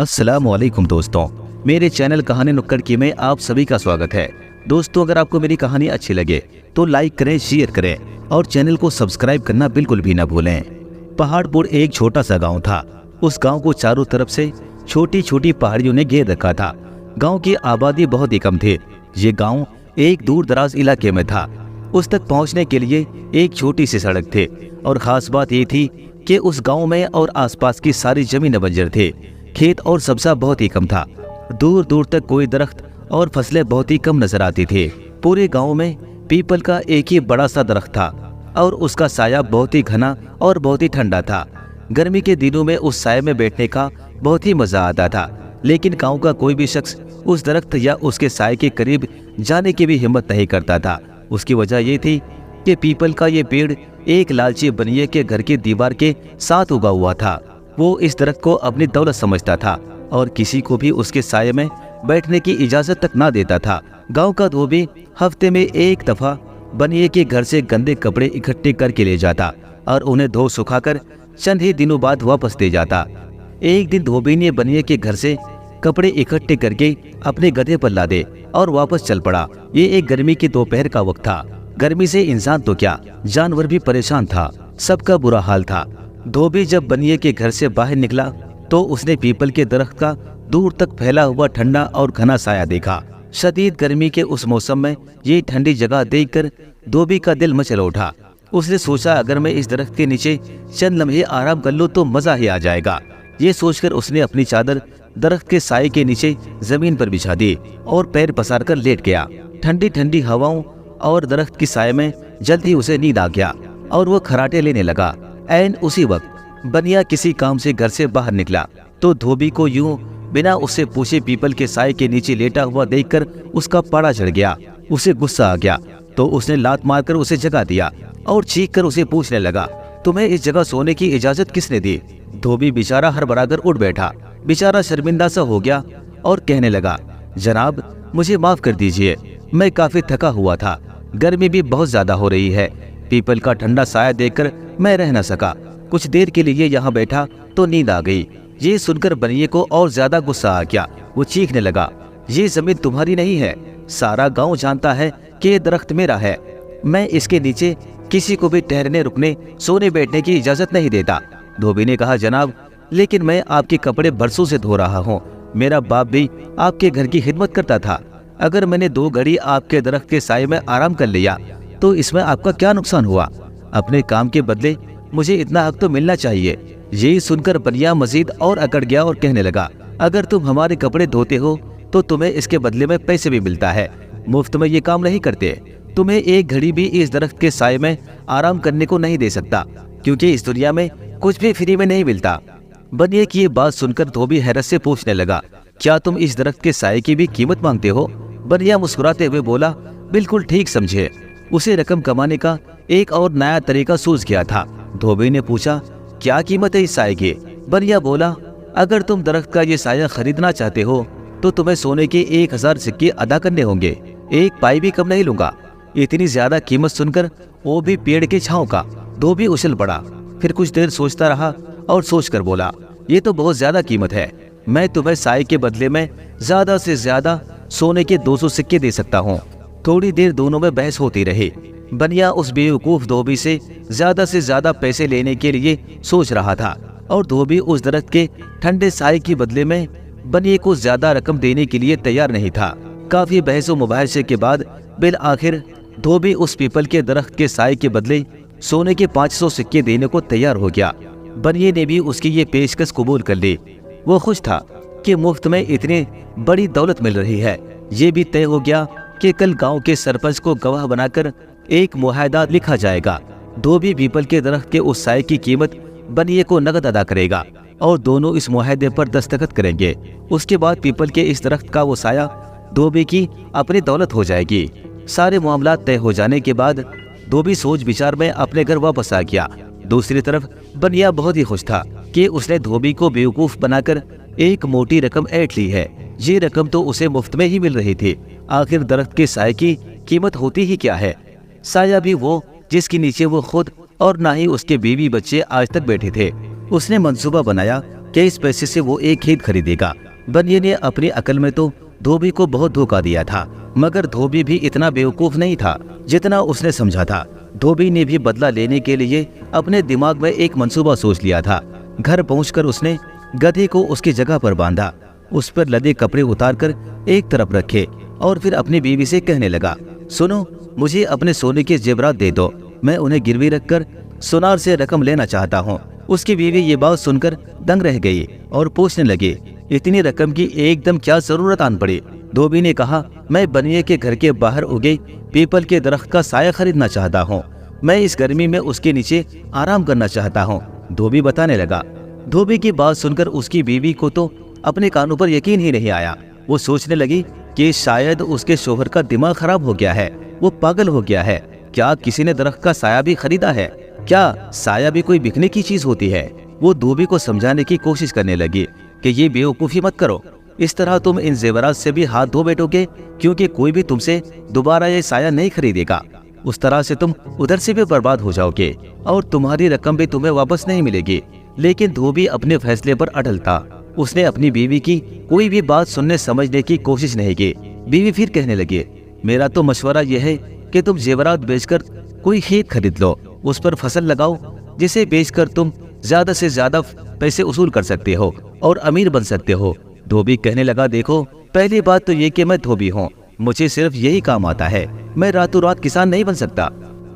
अस्सलाम वालेकुम दोस्तों, मेरे चैनल कहानी नुक्कड़ की में आप सभी का स्वागत है। दोस्तों, अगर आपको मेरी कहानी अच्छी लगे तो लाइक करें, शेयर करें और चैनल को सब्सक्राइब करना बिल्कुल भी ना भूलें। पहाड़पुर एक छोटा सा गांव था। उस गांव को चारों तरफ से छोटी छोटी पहाड़ियों ने घेर रखा था। गांव की आबादी बहुत ही कम थी। ये गांव एक दूर दराज इलाके में था। उस तक पहुंचने के लिए एक छोटी सी सड़क थी और खास बात ये थी कि उस गांव में और आसपास की सारी जमीन बंजर थी। खेत और सब्जा बहुत ही कम था। दूर दूर तक कोई दरख्त और फसलें बहुत ही कम नजर आती थी। पूरे गांव में पीपल का एक ही बड़ा सा दरख्त था और उसका साया बहुत ही घना और बहुत ही ठंडा था। गर्मी के दिनों में उस साये में बैठने का बहुत ही मजा आता था, लेकिन गांव का कोई भी शख्स उस दरख्त या उसके साये के करीब जाने की भी हिम्मत नहीं करता था। उसकी वजह ये थी कि पीपल का ये पेड़ एक लालची बनिए के घर की दीवार के साथ उगा हुआ था। वो इस दरख्त को अपनी दौलत समझता था और किसी को भी उसके साये में बैठने की इजाजत तक ना देता था। गांव का धोबी हफ्ते में एक दफा बनिए के घर से गंदे कपड़े इकट्ठे करके ले जाता और उन्हें धो सुखाकर चंद ही दिनों बाद वापस दे जाता। एक दिन धोबी ने बनिए के घर से कपड़े इकट्ठे करके अपने गधे पर लादे और वापस चल पड़ा। ये एक गर्मी के दोपहर का वक्त था। गर्मी से इंसान तो क्या, जानवर भी परेशान था। सबका बुरा हाल था। धोबी जब बनिए के घर से बाहर निकला तो उसने पीपल के दरख्त का दूर तक फैला हुआ ठंडा और घना साया देखा। शदीद गर्मी के उस मौसम में ये ठंडी जगह देखकर धोबी का दिल मचल उठा। उसने सोचा, अगर मैं इस दरख्त के नीचे चंद लम्हे आराम कर लूं तो मजा ही आ जाएगा। ये सोचकर उसने अपनी चादर दरख्त के साये के नीचे जमीन पर बिछा दी और पैर पसार कर लेट गया। ठंडी ठंडी हवाओं और दरख्त की साये में जल्द ही उसे नींद आ गया और वो खराटे लेने लगा। ऐन उसी वक्त बनिया किसी काम से घर से बाहर निकला तो धोबी को यूं बिना उससे पूछे पीपल के साये के नीचे लेटा हुआ देखकर उसका पाड़ा चढ़ गया। उसे गुस्सा आ गया तो उसने लात मारकर उसे जगा दिया और चीख कर उसे पूछने लगा, तुम्हें इस जगह सोने की इजाजत किसने दी? धोबी बेचारा हड़बड़ाकर उठ बैठा। बेचारा शर्मिंदा सा हो गया और कहने लगा, जनाब मुझे माफ कर दीजिए, मैं काफी थका हुआ था। गर्मी भी बहुत ज्यादा हो रही है। पीपल का ठंडा साया देखकर मैं रह न सका। कुछ देर के लिए यहाँ बैठा तो नींद आ गई। ये सुनकर बनिए को और ज्यादा गुस्सा आ गया। वो चीखने लगा, ये जमीन तुम्हारी नहीं है। सारा गांव जानता है कि ये दरख्त मेरा है। मैं इसके नीचे किसी को भी ठहरने, रुकने, सोने बैठने की इजाजत नहीं देता। धोबी ने कहा, जनाब लेकिन मैं आपके कपड़े बरसों से धो रहा हूँ। मेरा बाप भी आपके घर की खिदमत करता था। अगर मैंने 2 घड़ी आपके दरख्त के साये में आराम कर लिया तो इसमें आपका क्या नुकसान हुआ? अपने काम के बदले मुझे इतना हक तो मिलना चाहिए। यही सुनकर बनिया मजीद और अकड़ गया और कहने लगा, अगर तुम हमारे कपड़े धोते हो तो तुम्हें इसके बदले में पैसे भी मिलता है। मुफ्त में ये काम नहीं करते। तुम्हें एक घड़ी भी इस दरख्त के साये में आराम करने को नहीं दे सकता, क्योंकि इस दुनिया में कुछ भी फ्री में नहीं मिलता। बनिए की ये बात सुनकर धोबी हैरत से पूछने लगा, क्या तुम इस दरख्त के साये की भी कीमत मांगते हो? बनिया मुस्कुराते हुए बोला, बिल्कुल ठीक समझे। उसे रकम कमाने का एक और नया तरीका सूझ गया था। धोबी ने पूछा, क्या कीमत है इस साये की? बनिया बोला, अगर तुम दरख्त का ये साया खरीदना चाहते हो तो तुम्हें सोने के 1000 सिक्के अदा करने होंगे। 1 पाई भी कम नहीं लूंगा। इतनी ज्यादा कीमत सुनकर वो भी पेड़ के छांव का धोबी उछल पड़ा। फिर कुछ देर सोचता रहा और सोचकर बोला, ये तो बहुत ज्यादा कीमत है। मैं तुम्हें साये के बदले में ज्यादा से ज्यादा सोने के 200 सिक्के दे सकता हूँ। थोड़ी देर दोनों में बहस होती रही। बनिया उस बेवकूफ धोबी से ज्यादा पैसे लेने के लिए सोच रहा था और धोबी उस दरख्त के ठंडे साये के बदले में बनिए को ज्यादा रकम देने के लिए तैयार नहीं था। काफी बहसों मुबाहिसे के बाद बिल आखिर धोबी उस पीपल के दरख्त के साये के बदले सोने के 500 सिक्के देने को तैयार हो गया। बनिए ने भी उसकी ये पेशकश कबूल कर ली। वो खुश था कि मुफ्त में इतनी बड़ी दौलत मिल रही है। ये भी तय हो गया कि कल गांव के सरपंच को गवाह बनाकर एक मुआहदा लिखा जाएगा। धोबी पीपल के दरख्त के उस साये की कीमत बनिए को नगद अदा करेगा और दोनों इस मुआहदे पर दस्तखत करेंगे। उसके बाद पीपल के इस दरख्त का वो साया धोबी की अपनी दौलत हो जाएगी। सारे मामला तय हो जाने के बाद धोबी सोच विचार में अपने घर वापस आ गया। दूसरी तरफ बनिया बहुत ही खुश था कि उसने धोबी को बेवकूफ बनाकर एक मोटी रकम ऐंठ ली है। ये रकम तो उसे मुफ्त में ही मिल रही थी। आखिर दरख्त के साये की कीमत होती ही क्या है? साया भी वो जिसके नीचे वो खुद और ना ही उसके बीवी बच्चे आज तक बैठे थे। उसने मंसूबा बनाया कि इस पैसे से वो एक खेत खरीदेगा। बनिए ने अपनी अकल में तो धोबी को बहुत धोखा दिया था, मगर धोबी भी इतना बेवकूफ नहीं था जितना उसने समझा था। धोबी ने भी बदला लेने के लिए अपने दिमाग में एक मंसूबा सोच लिया था। घर पहुंचकर उसने गधे को उसकी जगह पर बांधा, उस पर लदे कपड़े उतारकर एक तरफ रखे और फिर अपनी बीवी से कहने लगा, सुनो, मुझे अपने सोने के जेवरात दे दो, मैं उन्हें गिरवी रखकर सुनार से रकम लेना चाहता हूँ। उसकी बीवी ये बात सुनकर दंग रह गई और पूछने लगी, इतनी रकम की एकदम क्या जरूरत आन पड़ी? धोबी ने कहा, मैं बनिए के घर के बाहर उगे पीपल के दरख्त का साया खरीदना चाहता हूँ। मैं इस गर्मी में उसके नीचे आराम करना चाहता हूँ। धोबी बताने लगा। धोबी की बात सुनकर उसकी बीवी को तो अपने कानों पर यकीन ही नहीं आया। वो सोचने लगी कि शायद उसके शोहर का दिमाग खराब हो गया है, वो पागल हो गया है। क्या किसी ने दरख्त का साया भी खरीदा है? क्या साया भी कोई बिकने की चीज होती है? वो धोबी को समझाने की कोशिश करने लगी कि ये बेवकूफी मत करो, इस तरह तुम इन जेवरात से भी हाथ धो बैठोगे, क्योंकि कोई भी तुमसे दोबारा ये साया नहीं खरीदेगा। उस तरह से तुम उधर से भी बर्बाद हो जाओगे और तुम्हारी रकम भी तुम्हें वापस नहीं मिलेगी। लेकिन धोबी अपने फैसले पर अटल था। उसने अपनी बीवी की कोई भी बात सुनने समझने की कोशिश नहीं की। बीवी फिर कहने लगी, मेरा तो मशवरा यह है कि तुम जेवरात बेचकर कोई खेत खरीद लो, उस पर फसल लगाओ, जिसे बेचकर तुम ज्यादा से ज्यादा पैसे वसूल कर सकते हो और अमीर बन सकते हो। धोबी कहने लगा, देखो, पहली बात तो ये कि मैं धोबी हूँ, मुझे सिर्फ यही काम आता है। मैं रातों रात किसान नहीं बन सकता।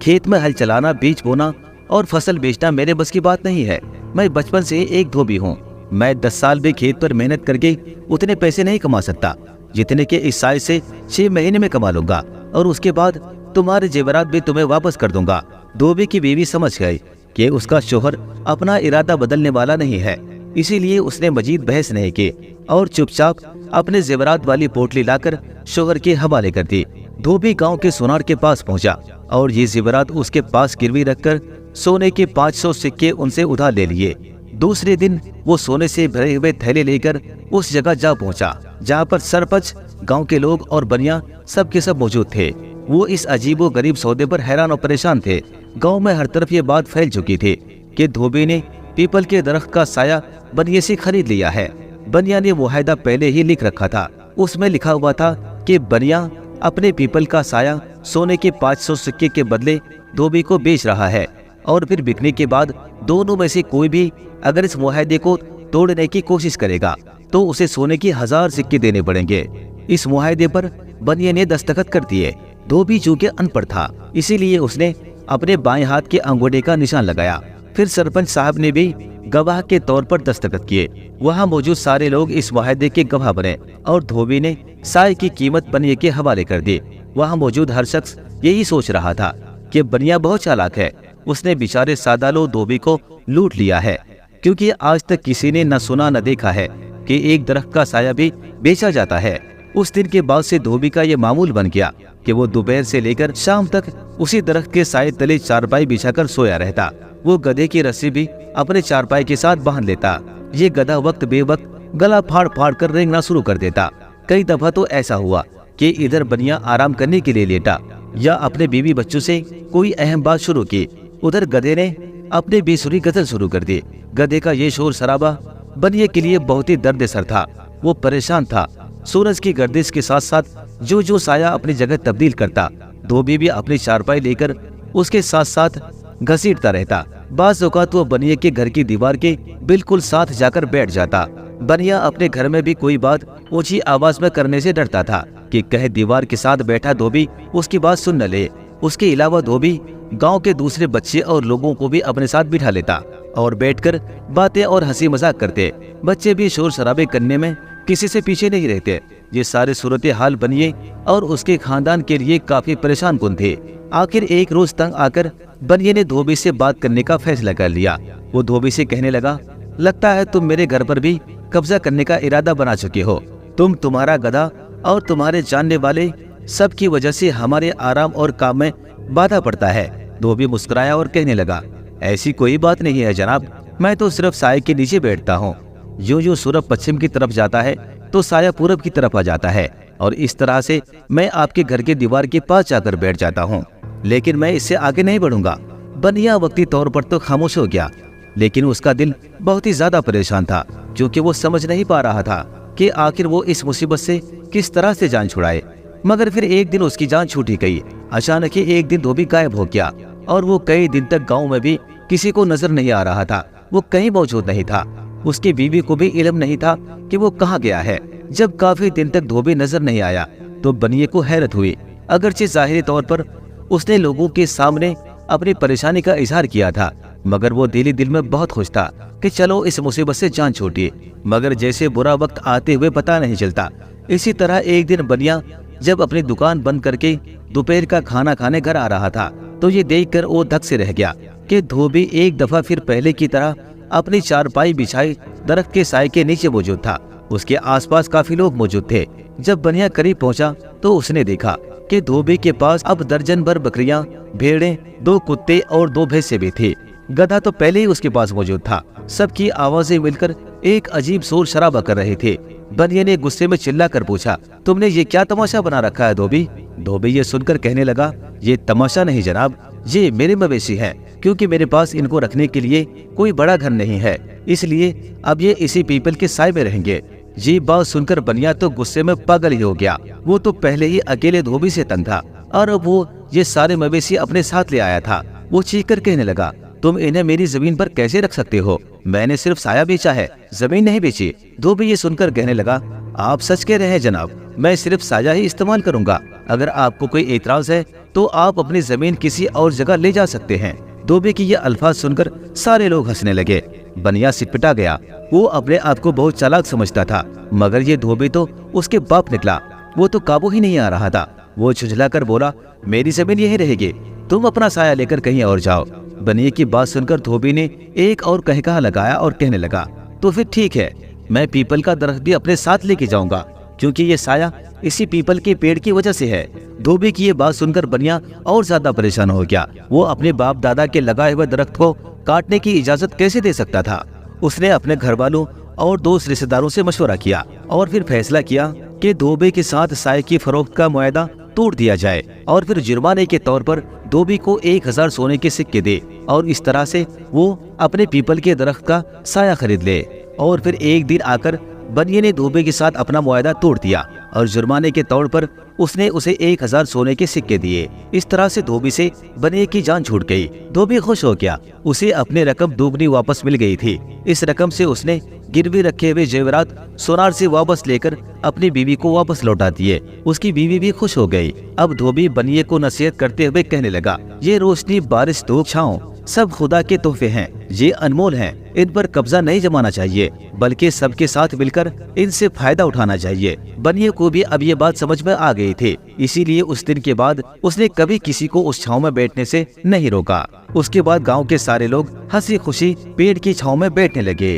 खेत में हल चलाना, बीज बोना और फसल बेचना मेरे बस की बात नहीं है। मैं बचपन से एक धोबी हूँ। मैं 10 साल भी खेत पर मेहनत करके उतने पैसे नहीं कमा सकता जितने के इस साल से 6 महीने में कमा लूंगा, और उसके बाद तुम्हारे जेवरात भी तुम्हें वापस कर दूंगा। धोबी की बीवी समझ गई कि उसका शोहर अपना इरादा बदलने वाला नहीं है, इसीलिए उसने मजीद बहस नहीं की और चुपचाप अपने जेवरात वाली पोटली लाकर शोहर के हवाले कर दी। धोबी गांव के सुनार के पास पहुंचा और ये जेवरात उसके पास गिरवी रखकर सोने के 500 सिक्के उनसे उधार ले लिए। दूसरे दिन वो सोने से भरे हुए थैले लेकर उस जगह जा पहुंचा जहां पर सरपंच, गांव के लोग और बनिया सब के सब मौजूद थे। वो इस अजीबो गरीब सौदे पर हैरान और परेशान थे। गांव में हर तरफ ये बात फैल चुकी थी कि धोबी ने पीपल के दरख्त का साया बनिए से खरीद लिया है। बनिया ने मुआहदा पहले ही लिख रखा था। उसमें लिखा हुआ था कि बनिया अपने पीपल का साया सोने के 500 सिक्के के बदले धोबी को बेच रहा है, और फिर बिकने के बाद दोनों में से कोई भी अगर इस मुआहदे को तोड़ने की कोशिश करेगा तो उसे सोने की 1000 सिक्के देने पड़ेंगे। इस मुआहदे पर बनिए ने दस्तखत कर दिए। धोबी चूंकि अनपढ़ था, इसीलिए उसने अपने बाएं हाथ के अंगूठे का निशान लगाया। फिर सरपंच साहब ने भी गवाह के तौर पर दस्तखत किए। वहां मौजूद सारे लोग इस मुआहदे के गवाह बने और धोबी ने साए की कीमत बनिए के हवाले कर दी। वहां मौजूद हर शख्स यही सोच रहा था कि बनिया बहुत चालाक है, उसने बेचारे सादालो धोबी को लूट लिया है, क्योंकि आज तक किसी ने न सुना न देखा है कि एक दरख्त का साया भी बेचा जाता है। उस दिन के बाद से धोबी का ये मामूल बन गया कि वो दोपहर से लेकर शाम तक उसी दरख्त के साए तले चारपाई बिछाकर सोया रहता। वो गधे की रस्सी भी अपने चारपाई के साथ बांध लेता। ये गधा वक्त बेवक्त गला फाड़ फाड़ कर रेंगना शुरू कर देता। कई दफा तो ऐसा हुआ कि इधर बनिया आराम करने के लिए लेटा या अपने बीवी बच्चों से कोई अहम बात शुरू की, उधर गधे ने अपने बेसुरी गजल शुरू कर दी। गधे का ये शोर शराबा बनिए के लिए बहुत ही दर्द-ए-सर था। वो परेशान था। सूरज की गर्दिश के साथ साथ जो जो साया अपनी जगह तब्दील करता, धोबी भी अपनी चारपाई लेकर उसके साथ साथ घसीटता रहता। बाज़ औक़ात वो बनिए के घर की दीवार के बिल्कुल साथ जाकर बैठ जाता। बनिया अपने घर में भी कोई बात ऊंची आवाज में करने से डरता था कि कहे दीवार के साथ बैठा धोबी उसकी बात सुन न ले। उसके अलावा धोबी गांव के दूसरे बच्चे और लोगों को भी अपने साथ बिठा लेता और बैठकर बातें और हंसी मजाक करते। बच्चे भी शोर शराबे करने में किसी से पीछे नहीं रहते। ये सारे सूरत हाल बनिए और उसके खानदान के लिए काफी परेशान कुन थे। आखिर एक रोज तंग आकर बनिए ने धोबी से बात करने का फैसला कर लिया। वो धोबी से कहने लगा, लगता है तुम मेरे घर पर भी कब्जा करने का इरादा बना चुके हो। तुम्हारा गधा और तुम्हारे जानने वाले सब की वजह से हमारे आराम और काम में बाधा पड़ता है। धोबी मुस्कुराया और कहने लगा, ऐसी कोई बात नहीं है जनाब, मैं तो सिर्फ साए के नीचे बैठता हूँ। यूं सूरज पश्चिम की तरफ जाता है तो साया पूरब की तरफ आ जाता है, और इस तरह से मैं आपके घर के दीवार के पास जाकर बैठ जाता हूँ, लेकिन मैं इससे आगे नहीं बढ़ूंगा। बनिया वक्ती तौर पर तो खामोश हो गया। लेकिन उसका दिल बहुत ही ज्यादा परेशान था, क्योंकि वो समझ नहीं पा रहा था कि आखिर वो इस मुसीबत से किस तरह से जान छुड़ाए। मगर फिर एक दिन उसकी जान छूटी गई। अचानक ही एक दिन धोबी गायब हो गया और वो कई दिन तक गाँव में भी किसी को नजर नहीं आ रहा था। वो कहीं मौजूद नहीं था। उसकी बीवी को भी इल्म नहीं था कि वो कहाँ गया है। जब काफी दिन तक धोबी नजर नहीं आया तो बनिए को हैरत हुई। अगरचे जाहिरी तौर पर उसने लोगों के सामने अपनी परेशानी का इजहार किया था, मगर वो दिली दिल में बहुत खुश था कि चलो इस मुसीबत से जान छूटी। मगर जैसे बुरा वक्त आते हुए पता नहीं चलता, इसी तरह एक दिन बनिया जब अपनी दुकान बंद करके दोपहर का खाना खाने घर आ रहा था तो ये देखकर वो धक से रह गया कि धोबी एक दफा फिर पहले की तरह अपनी चारपाई बिछाई दरख्त के साए के नीचे मौजूद था। उसके आसपास काफी लोग मौजूद थे। जब बनिया करीब पहुंचा तो उसने देखा कि धोबी के पास अब दर्जन भर बकरियां, भेड़ें, 2 कुत्ते और 2 भैंसे भी थी। गधा तो पहले ही उसके पास मौजूद था। सबकी आवाजें मिलकर एक अजीब शोर शराबा कर रहे थे। बनिया ने गुस्से में चिल्ला कर पूछा, तुमने ये क्या तमाशा बना रखा है धोबी? धोबी ये सुनकर कहने लगा, ये तमाशा नहीं जनाब, ये मेरे मवेशी हैं, क्योंकि मेरे पास इनको रखने के लिए कोई बड़ा घर नहीं है, इसलिए अब ये इसी पीपल के साए में रहेंगे। ये बात सुनकर बनिया तो गुस्से में पागल ही हो गया। वो तो पहले ही अकेले धोबी से तंग था और अब वो ये सारे मवेशी अपने साथ ले आया था। वो चीख कर कहने लगा, तुम इन्हें मेरी जमीन पर कैसे रख सकते हो? मैंने सिर्फ साया बेचा है, जमीन नहीं बेची। धोबी ये सुनकर कहने लगा, आप सच कह रहे हैं जनाब, मैं सिर्फ साया ही इस्तेमाल करूंगा। अगर आपको कोई एतराज है तो आप अपनी जमीन किसी और जगह ले जा सकते हैं। धोबी की ये अल्फाज सुनकर सारे लोग हंसने लगे। बनिया सिटपिटा गया। वो अपने आप को बहुत चालाक समझता था, मगर ये धोबी तो उसके बाप निकला। वो तो काबू ही नहीं आ रहा था। वो झुंझला कर बोला, मेरी जमीन यही रहेगी, तुम अपना साया लेकर कहीं और जाओ। बनिए की बात सुनकर धोबी ने एक और कहका लगाया और कहने लगा, तो फिर ठीक है, मैं पीपल का दरख्त भी अपने साथ लेके जाऊंगा, क्योंकि ये साया इसी पीपल के पेड़ की वजह से है। धोबी की ये बात सुनकर बनिया और ज्यादा परेशान हो गया। वो अपने बाप दादा के लगाए हुए दरख्त को काटने की इजाजत कैसे दे सकता था? उसने अपने घर वालों और दोस्त रिश्तेदारों से मशवरा किया और फिर फैसला किया कि धोबी के साथ साए की फरोख्त का मुआहदा तोड़ दिया जाए और फिर जुर्माने के तौर पर धोबी को 1000 सोने के सिक्के दे और इस तरह से वो अपने पीपल के दरख्त का साया खरीद ले। और फिर एक दिन आकर बनिए ने धोबी के साथ अपना मुआहदा तोड़ दिया और जुर्माने के तौर पर उसने उसे 1000 सोने के सिक्के दिए। इस तरह से धोबी से बनिए की जान छूट गई। धोबी खुश हो गया, उसे अपनी रकम दोगुनी वापस मिल गई थी। इस रकम से उसने गिरवी रखे हुए जेवरात सोनार से वापस लेकर अपनी बीवी को वापस लौटा दिए। उसकी बीवी भी खुश हो गई। अब धोबी बनिए को नसीहत करते हुए कहने लगा, ये रोशनी, बारिश, धूप, छाँव सब खुदा के तोहफे हैं, ये अनमोल हैं। इन पर कब्जा नहीं जमाना चाहिए, बल्कि सबके साथ मिलकर इनसे फायदा उठाना चाहिए। बनिए को भी अब ये बात समझ में आ गई थी, इसीलिए उस दिन के बाद उसने कभी किसी को उस छाँव में बैठने से नहीं रोका। उसके बाद गाँव के सारे लोग हंसी खुशी पेड़ की छाँव में बैठने लगे।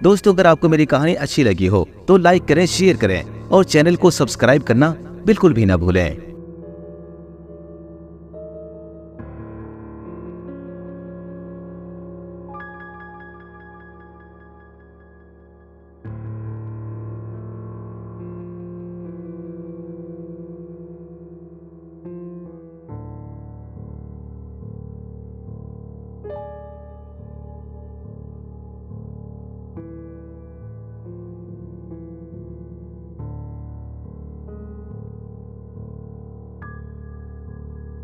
दोस्तों, अगर आपको मेरी कहानी अच्छी लगी हो तो लाइक करें, शेयर करें और चैनल को सब्सक्राइब करना बिल्कुल भी ना भूलें।